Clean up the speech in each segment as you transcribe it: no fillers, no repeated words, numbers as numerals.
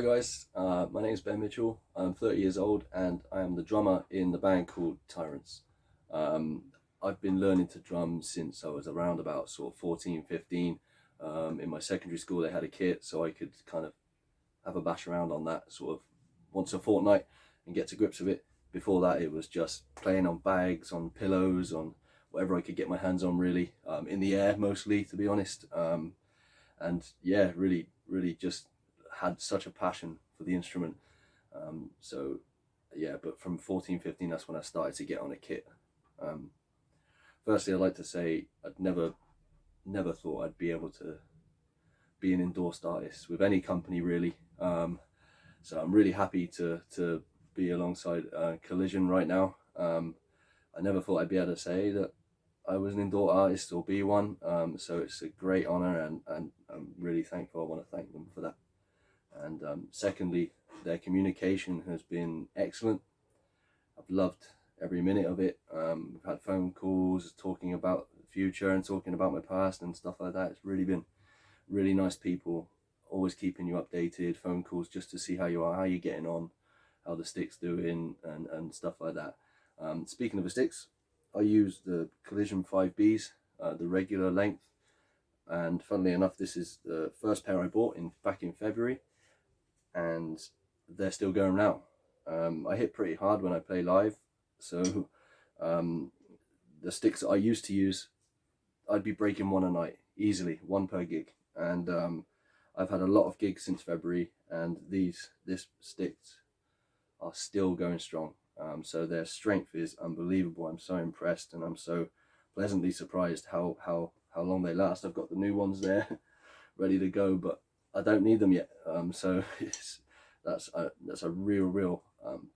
Hi guys, my name is Ben Mitchell. I'm 30 years old and I am the drummer in the band called Tyrants. I've been learning to drum since I was around about sort of 14, 15. In my secondary school they had a kit so I could kind of have a bash around on that sort of once a fortnight and get to grips with it. Before that it was just playing on bags, on pillows, on whatever I could get my hands on really, in the air mostly to be honest. And yeah, really just had such a passion for the instrument. So yeah, but from 14, 15, that's when I started to get on a kit. Firstly, I'd like to say I'd never thought I'd be able to be an endorsed artist with any company really. So I'm really happy to be alongside Collision right now. I never thought I'd be able to say that I was an endorsed artist or be one. So it's a great honor and I'm really thankful. I want to thank them for that. And secondly, their communication has been excellent. I've loved every minute of it. We've had phone calls talking about the future and talking about my past and stuff like that. It's really been really nice people, always keeping you updated, phone calls just to see how you are, how you're getting on, how the stick's doing and stuff like that. Speaking of the sticks, I use the Collision 5Bs, the regular length, and funnily enough this is the first pair I bought back in February and they're still going now. I hit pretty hard when I play live, so the sticks that I used to use, I'd be breaking one a night easily, one per gig, and I've had a lot of gigs since February and this sticks are still going strong. So their strength is unbelievable. I'm so impressed and I'm so pleasantly surprised how long they last. I've got the new ones there ready to go, but I don't need them yet. So that's a real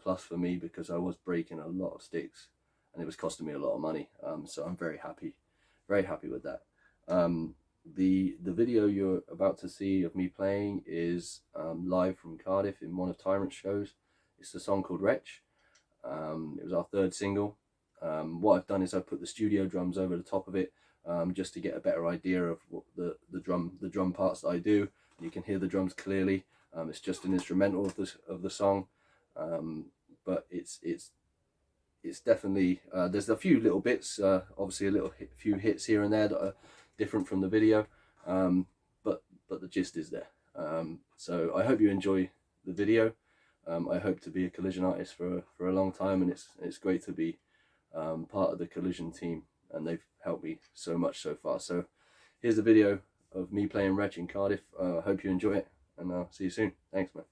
plus for me because I was breaking a lot of sticks and it was costing me a lot of money. So I'm very happy with that. The video you're about to see of me playing is live from Cardiff in one of Tyrant's shows. It's the song called Wretch. It was our third single. What I've done is I've put the studio drums over the top of it, just to get a better idea of what the drum parts that I do. You can hear the drums clearly. It's just an instrumental of the song, but it's definitely there's a few little bits, obviously few hits here and there that are different from the video, but the gist is there. So I hope you enjoy the video. I hope to be a Collision artist for a long time, and it's great to be part of the Collision team, and they've helped me so much so far. So here's the video of me playing Wretch in Cardiff. I hope you enjoy it, and I'll see you soon. Thanks, man.